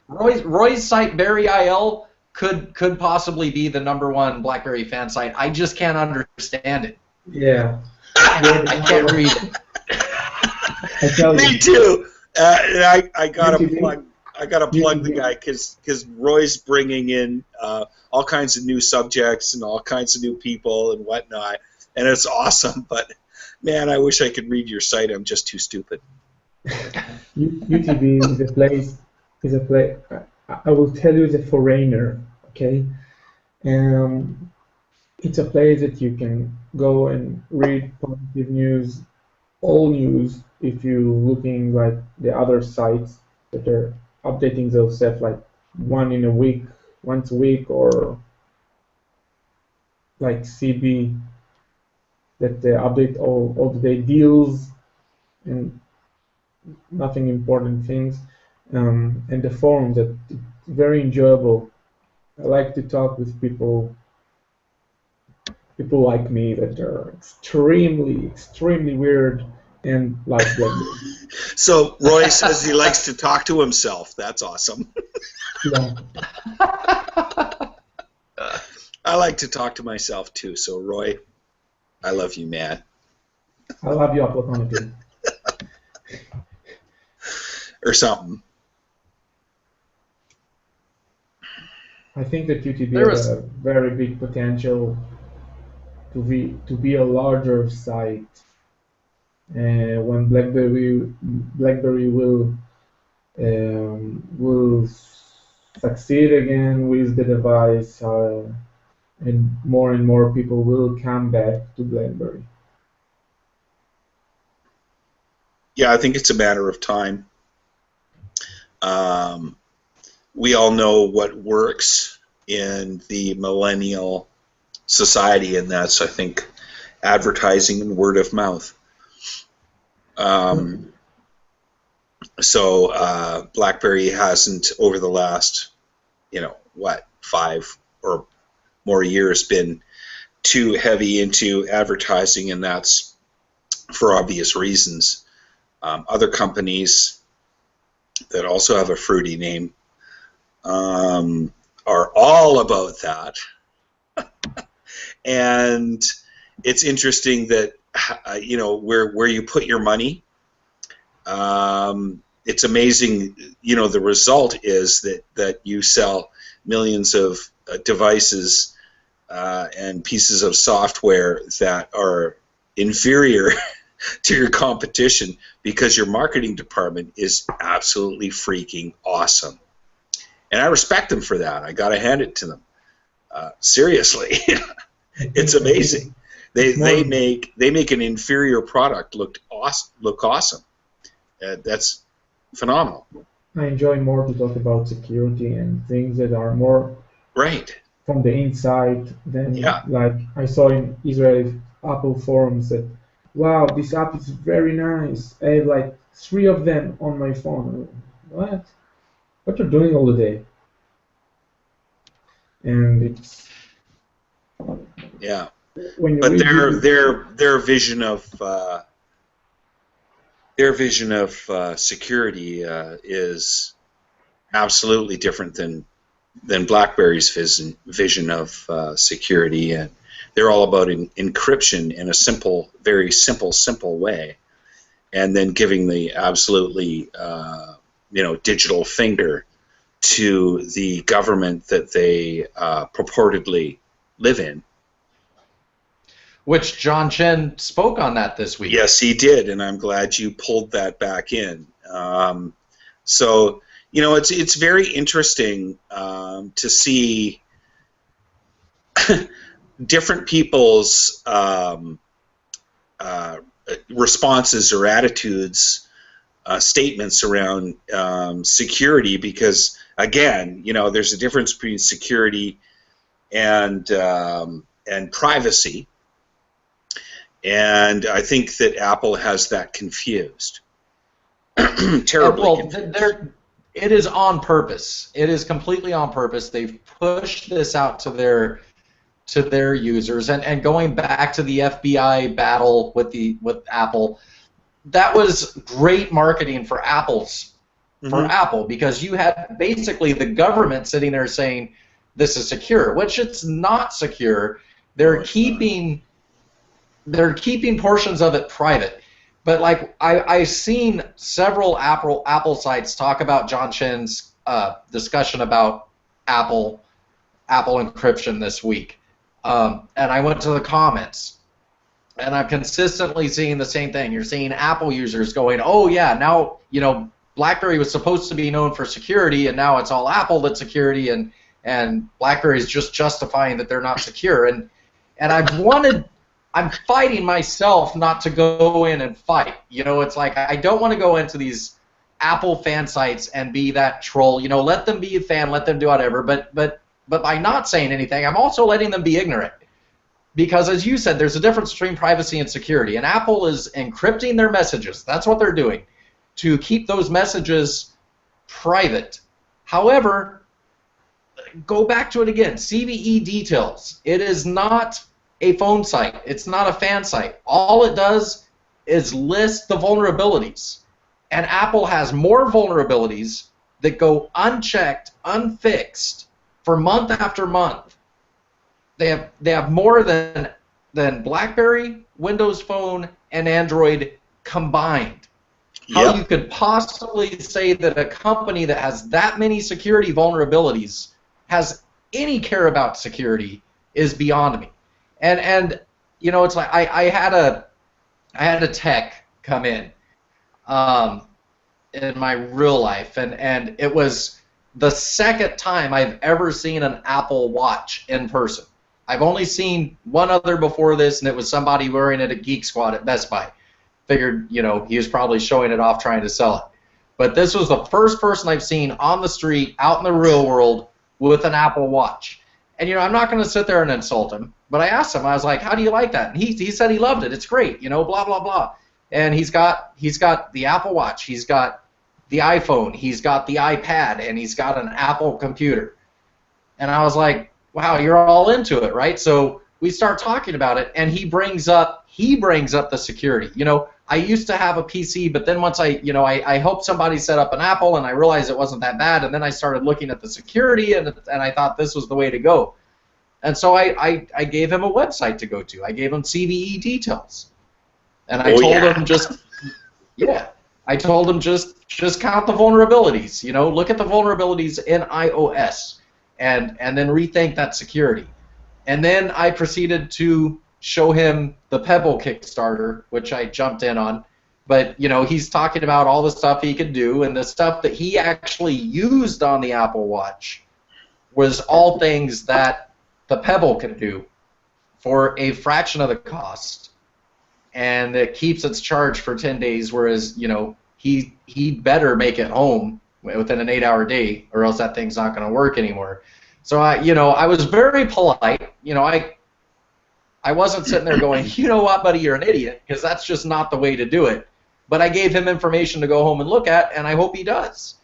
Roy's site, Barry IL, could possibly be the #1 BlackBerry fan site. I just can't understand it. Yeah. I can't read it. I tell you. Me too. And I gotta plug the guy because Roy's bringing in all kinds of new subjects and all kinds of new people and whatnot, and it's awesome. But man, I wish I could read your site. I'm just too stupid. UTB is a place. I will tell you, as a foreigner, okay. It's a place that you can go and read positive news, all news. If you're looking like the other sites that are updating those stuff like once a week, or like CB that they update all the day deals and nothing important things, and the forums that very enjoyable. I like to talk with people like me that are extremely weird and like BlackBerry. So Roy says he likes to talk to himself. That's awesome. Yeah. I like to talk to myself too. So Roy, I love you, man. I love you platonically. Or something. I think that UTB has a very big potential to be a larger site, when BlackBerry will succeed again with the device, and more people will come back to BlackBerry. Yeah, I think it's a matter of time. We all know what works in the millennial society, and that's, I think, advertising and word of mouth. So BlackBerry hasn't, over the last, 5 or more years, been too heavy into advertising, and that's for obvious reasons. Other companies that also have a fruity name are all about that. And it's interesting that, where you put your money, it's amazing, the result is that you sell millions of devices and pieces of software that are inferior to your competition because your marketing department is absolutely freaking awesome. And I respect them for that. I got to hand it to them. Seriously. It's amazing. They make an inferior product look awesome. That's phenomenal. I enjoy more to talk about security and things that are more from the inside than like I saw in Israeli Apple forums that, wow, this app is very nice. I have like 3 of them on my phone. What? What you're doing all the day? And it's when you but read their vision of security is absolutely different than BlackBerry's vision of security, and they're all about encryption in a very simple way, and then giving the absolutely digital finger to the government that they purportedly live in. Which John Chen spoke on that this week. Yes, he did, and I'm glad you pulled that back in. So, it's very interesting to see different people's responses or attitudes, statements around security, because, again, there's a difference between security and privacy. And I think that Apple has that confused. Terribly confused. It is on purpose. It is completely on purpose. They've pushed this out to their users. And going back to the FBI battle with Apple, that was great marketing for Apple, because you had basically the government sitting there saying this is secure, which it's not secure. They're keeping portions of it private. But like I've seen several Apple sites talk about John Chen's discussion about Apple encryption this week, and I went to the comments, and I'm consistently seeing the same thing. You're seeing Apple users going, "Oh yeah, now BlackBerry was supposed to be known for security, and now it's all Apple that's security, and BlackBerry is just justifying that they're not secure." And I'm fighting myself not to go in and fight. It's like I don't want to go into these Apple fan sites and be that troll. Let them be a fan, let them do whatever. But by not saying anything, I'm also letting them be ignorant. Because as you said, there's a difference between privacy and security. And Apple is encrypting their messages. That's what they're doing, to keep those messages private. However, go back to it again. CVE details. It is not a phone site. It's not a fan site. All it does is list the vulnerabilities. And Apple has more vulnerabilities that go unchecked, unfixed for month after month. They have more than BlackBerry, Windows Phone, and Android combined. How you could possibly say that a company that has that many security vulnerabilities has any care about security is beyond me. And it's like I had a tech come in my real life, and it was the second time I've ever seen an Apple Watch in person. I've only seen one other before this, and it was somebody wearing it at Geek Squad at Best Buy. Figured, he was probably showing it off trying to sell it. But this was the first person I've seen on the street, out in the real world, with an Apple Watch. And, I'm not going to sit there and insult him, but I asked him, I was like, how do you like that? And he said he loved it. It's great, blah, blah, blah. and he's got the Apple Watch, he's got the iPhone, he's got the iPad, and he's got an Apple computer. And I was like, wow, you're all into it, right? So we start talking about it, and he brings up the security. You know, I used to have a PC, but then once I helped somebody set up an Apple, and I realized it wasn't that bad, and then I started looking at the security, and I thought this was the way to go. And so I gave him a website to go to. I gave him CVE details, and I told him I told him just count the vulnerabilities. You know, look at the vulnerabilities in iOS, and then rethink that security. And then I proceeded to show him the Pebble Kickstarter, which I jumped in on. But, you know, he's talking about all the stuff he could do, and the stuff that he actually used on the Apple Watch was all things that the Pebble can do for a fraction of the cost, and it keeps its charge for 10 days, whereas, you know, he better make it home within an 8-hour day, or else that thing's not going to work anymore. So I was very polite. You know, I wasn't sitting there going, you know what, buddy, you're an idiot, because that's just not the way to do it. But I gave him information to go home and look at, and I hope he does.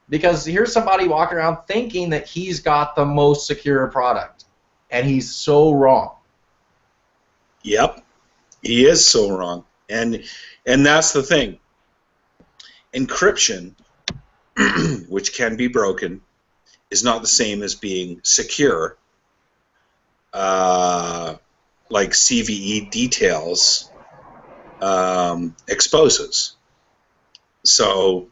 Because here's somebody walking around thinking that he's got the most secure product, and he's so wrong. Yep, he is so wrong. And that's the thing. Encryption, which can be broken, is not the same as being secure. Like CVE details exposes. So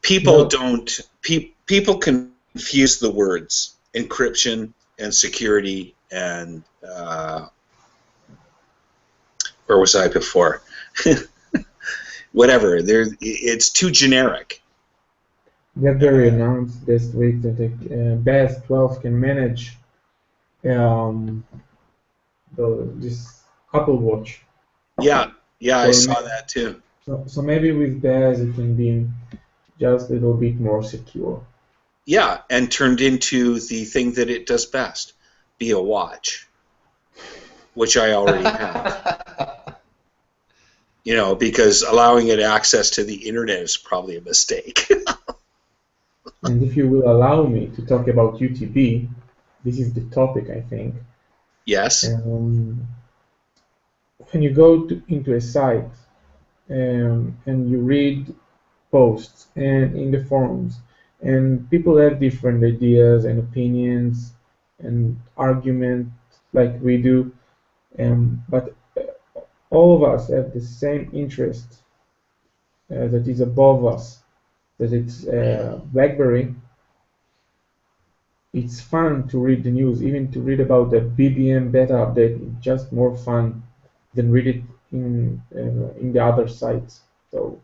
people people confuse the words encryption and security and where was I before? Whatever. It's too generic. They announced this week that the BAS 12 can manage this Apple Watch. Yeah, I saw that too. So maybe with BAS it can be just a little bit more secure. Yeah, and turned into the thing that it does best, be a watch, which I already have. You know, because allowing it access to the internet is probably a mistake. And if you will allow me to talk about UTB, this is the topic, I think. Yes. When you go into a site and you read posts and in the forums, and people have different ideas and opinions and arguments like we do, but all of us have the same interest that is above us, that it's BlackBerry. It's fun to read the news, even to read about the BBM beta update. It's just more fun than read it in the other sites. So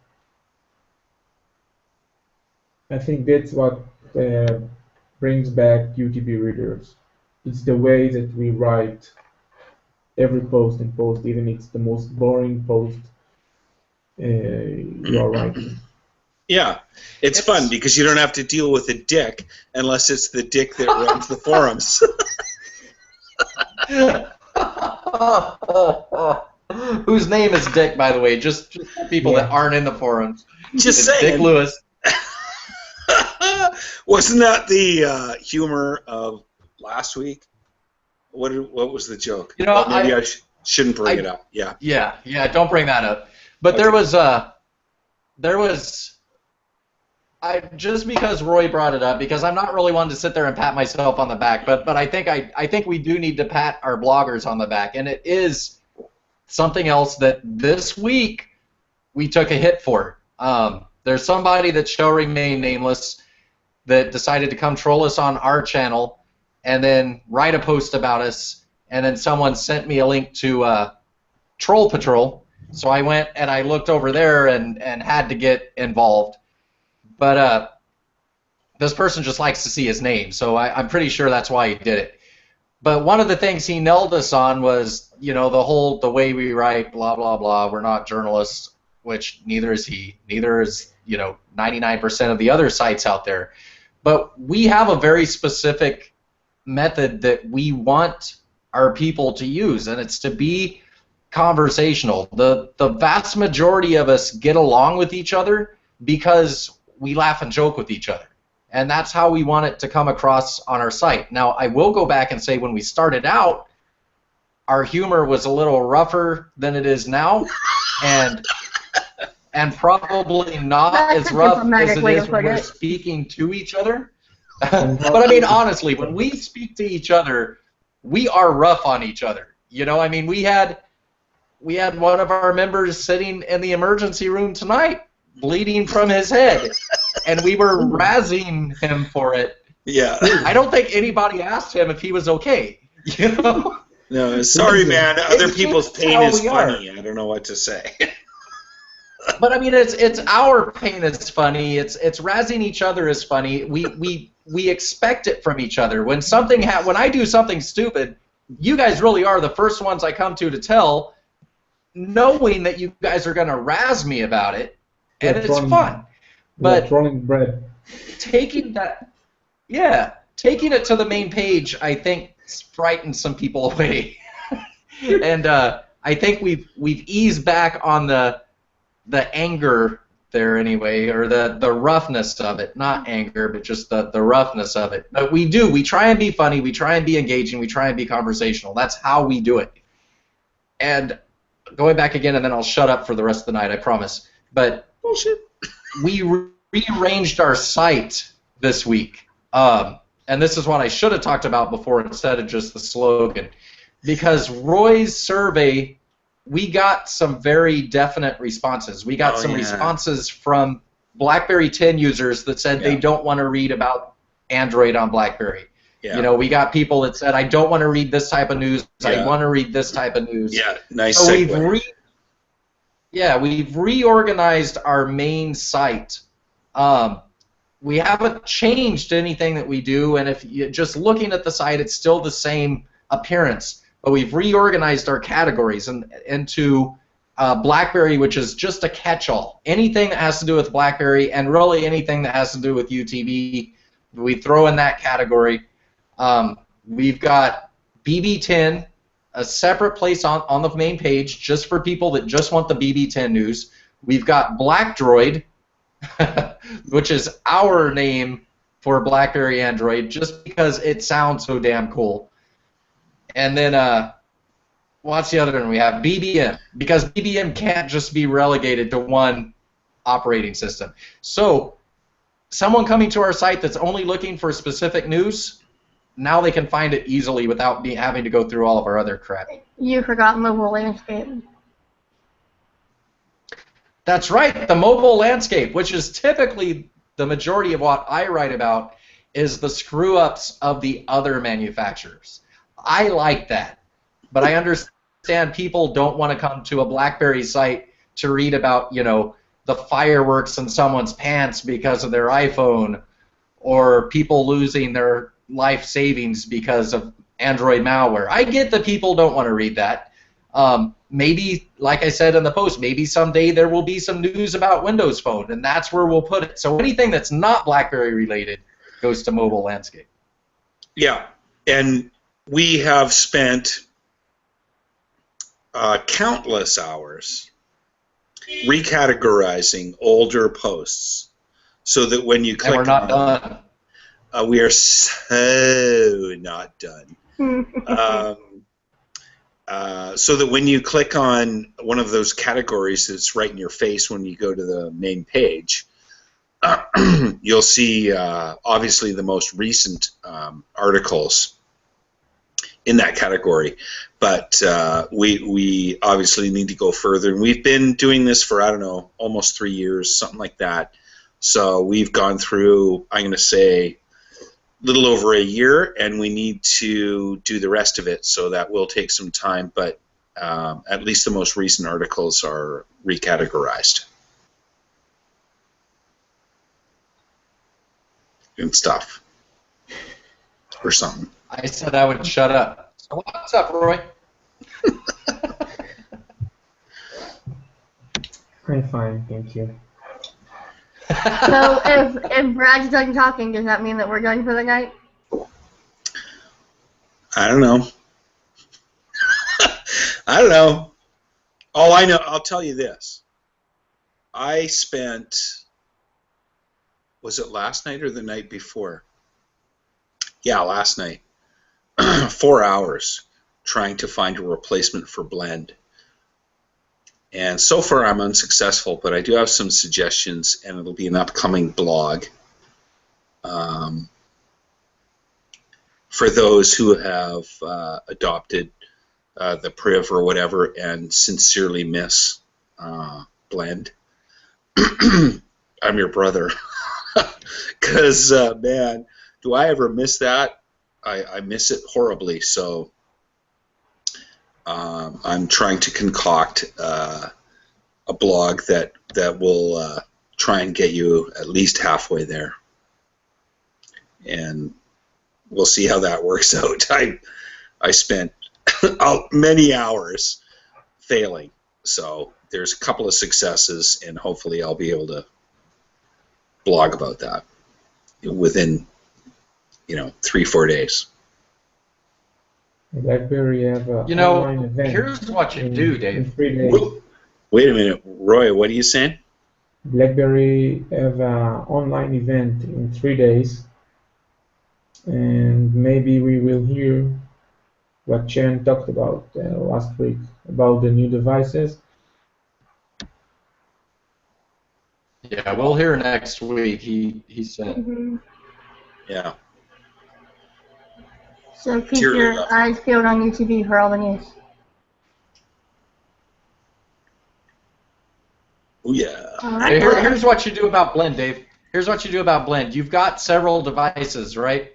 I think that's what brings back UTB readers. It's the way that we write every post and post, even if it's the most boring post you are writing. Yeah, it's fun because you don't have to deal with a dick unless it's the dick that runs the forums. Whose name is Dick, by the way? Just people that aren't in the forums. Just it's saying. Dick Lewis. Wasn't that the humor of last week? What was the joke? You know, maybe I shouldn't bring it up. Yeah. Yeah. Don't bring that up. But okay. There was. Just because Roy brought it up, because I'm not really one to sit there and pat myself on the back, but I think we do need to pat our bloggers on the back, and it is something else that this week we took a hit for. There's somebody that shall remain nameless that decided to come troll us on our channel and then write a post about us, and then someone sent me a link to Troll Patrol, so I went and I looked over there and had to get involved. But this person just likes to see his name, so I'm pretty sure that's why he did it. But one of the things he nailed us on was, you know, the way we write, blah, blah, blah. We're not journalists, which neither is he. Neither is, 99% of the other sites out there. But we have a very specific method that we want our people to use, and it's to be conversational. The vast majority of us get along with each other because we laugh and joke with each other. And that's how we want it to come across on our site. Now, I will go back and say when we started out, our humor was a little rougher than it is now, and probably not That's as a rough diplomatic as it way to is when put we're it. speaking to each other. But I mean, honestly, when we speak to each other, we are rough on each other. You know, I mean, we had one of our members sitting in the emergency room tonight, bleeding from his head, and we were razzing him for it. Yeah. I don't think anybody asked him if he was okay. You know? No, sorry, man. Other people's pain is we are. funny. I don't know what to say. But I mean, it's our pain is funny. It's razzing each other is funny. We expect it from each other. When when I do something stupid, you guys really are the first ones I come to tell, knowing that you guys are gonna razz me about it, and it's fun. But bread. taking it to the main page, I think frightens some people away, and I think we've eased back on the anger there anyway, or the roughness of it. Not anger, but just the roughness of it. But we try and be funny, we try and be engaging, we try and be conversational. That's how we do it. And going back again, and then I'll shut up for the rest of the night, I promise. But we rearranged our site this week. And this is what I should have talked about before instead of just the slogan. Because Roy's survey, we got some very definite responses. We got responses from BlackBerry 10 users that said they don't want to read about Android on BlackBerry. Yeah. You know, we got people that said, I don't want to read this type of news. I want to read this type of news. Yeah, nice so segue. We've reorganized our main site. We haven't changed anything that we do, and if you're just looking at the site, it's still the same appearance. But we've reorganized our categories into BlackBerry, which is just a catch-all. Anything that has to do with BlackBerry, and really anything that has to do with UTB, we throw in that category. We've got BB10, a separate place on the main page, just for people that just want the BB10 news. We've got BlackDroid, which is our name for BlackBerry Android, just because it sounds so damn cool. And then, what's the other one we have? BBM, because BBM can't just be relegated to one operating system. So, someone coming to our site that's only looking for specific news, now they can find it easily without having to go through all of our other crap. You forgot mobile landscape. That's right, the mobile landscape, which is typically the majority of what I write about, is the screw-ups of the other manufacturers. I like that, but I understand people don't want to come to a BlackBerry site to read about, you know, the fireworks in someone's pants because of their iPhone, or people losing their life savings because of Android malware. I get that people don't want to read that. Maybe, like I said in the post, maybe someday there will be some news about Windows Phone, and that's where we'll put it. So anything that's not BlackBerry related goes to mobile landscape. Yeah, and we have spent countless hours recategorizing older posts so that when you click and we're not done. We are so not done. So that when you click on one of those categories that's right in your face when you go to the main page, you'll see obviously the most recent articles in that category. But we obviously need to go further. And we've been doing this for, I don't know, almost 3 years, something like that. So we've gone through, I'm going to say, a little over a year, and we need to do the rest of it, so that will take some time, but at least the most recent articles are recategorized and stuff or something. I said I would shut up. So what's up, Roy? I'm fine, thank you. So if Brad's done talking, does that mean that we're done for the night? I don't know. I don't know. Oh, I know. I'll tell you this. I spent, was it last night or the night before? Yeah, last night. 4 hours trying to find a replacement for Blend. And so far I'm unsuccessful, but I do have some suggestions, and it'll be an upcoming blog for those who have adopted the Priv or whatever and sincerely miss Blend. I'm your brother. Because, man, do I ever miss that? I miss it horribly. So I'm trying to concoct a blog that will try and get you at least halfway there. And we'll see how that works out. I spent many hours failing. So there's a couple of successes, and hopefully I'll be able to blog about that within 3-4 days. BlackBerry have a online event. Here's what you do, Dave. In 3 days. Wait a minute, Roy. What are you saying? BlackBerry have an online event in 3 days, and maybe we will hear what Chen talked about last week about the new devices. Yeah, we'll hear next week. He said. Mm-hmm. Yeah. So keep your eyes peeled on UTB for all the news. Oh yeah. Right. Here's what you do about Blend, Dave. Here's what you do about Blend. You've got several devices, right?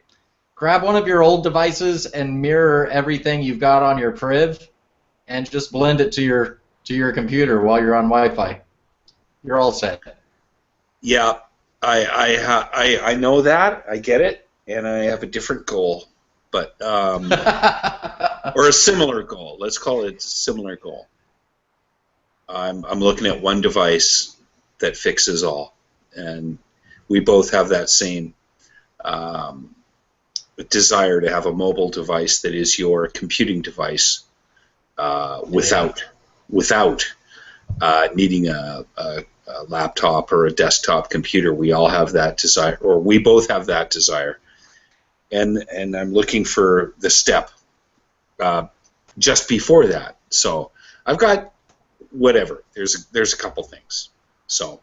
Grab one of your old devices and mirror everything you've got on your Priv, and just blend it to your computer while you're on Wi-Fi. You're all set. Yeah, I know that. I get it, and I have a different goal, but or a similar goal. Let's call it a similar goal. I'm looking at one device that fixes all, and we both have that same desire to have a mobile device that is your computing device without needing a laptop or a desktop computer. We all have that desire, or we both have that desire, and I'm looking for the step just before that. So I've got whatever. There's a couple things. So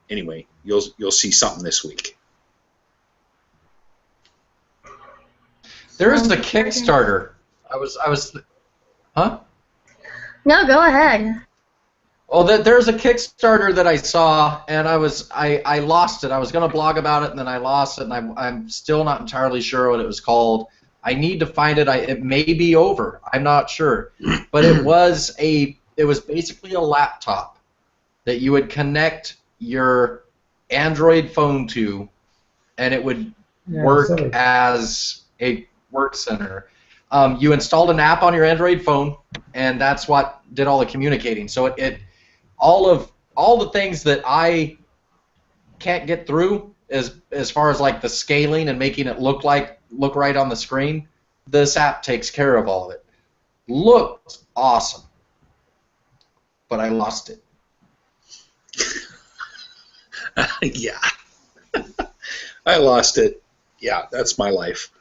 anyway, you'll see something this week. There is a Kickstarter. Huh? No, go ahead. Well, there's a Kickstarter that I saw, and I lost it. I was going to blog about it, and then I lost it, and I'm still not entirely sure what it was called. I need to find it. It may be over. I'm not sure, but it was basically a laptop that you would connect your Android phone to, and it would work as a work center. You installed an app on your Android phone, and that's what did all the communicating. So it all the things that I can't get through as far as like the scaling and making it look right on the screen, this app takes care of all of it. Looked awesome, but I lost it. Yeah. I lost it. Yeah, that's my life.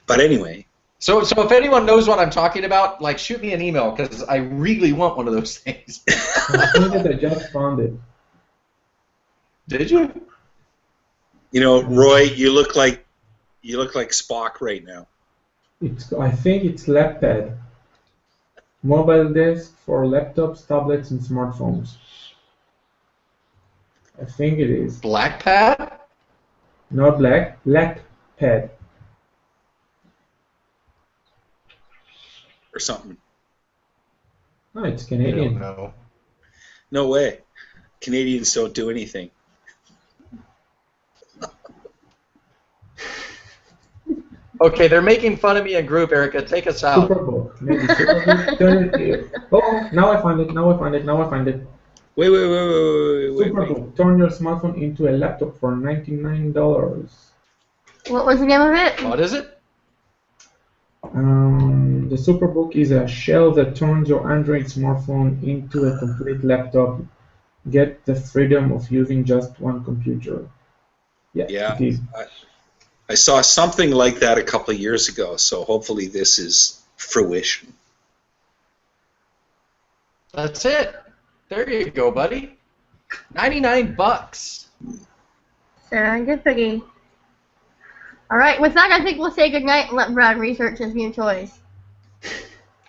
But anyway. So if anyone knows what I'm talking about, like, shoot me an email, because I really want one of those things. I think that I just found it. Did you? You know, Roy, you look like Spock right now. I think it's LapPad. Mobile desk for laptops, tablets, and smartphones. I think it is. Blackpad? Not black, LapPad. Or something. No, it's I Canadian. don't know. No way. Canadians don't do anything. Okay, they're making fun of me in group, Erica. Take us out. Superbook. Maybe Superbook. Turn it here. Oh, now I find it. Wait. Superbook. Turn your smartphone into a laptop for $99. What was the name of it? What is it? The Superbook is a shell that turns your Android smartphone into a complete laptop. Get the freedom of using just one computer. Yeah, Yeah. it is. I saw something like that a couple of years ago, so hopefully this is fruition. That's it. There you go, buddy. $99. Serendipity. All right, with that, I think we'll say goodnight and let Brad research his new toys.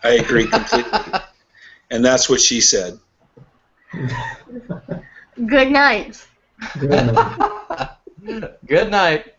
I agree completely. And that's what she said. Good night. Good night. Good night.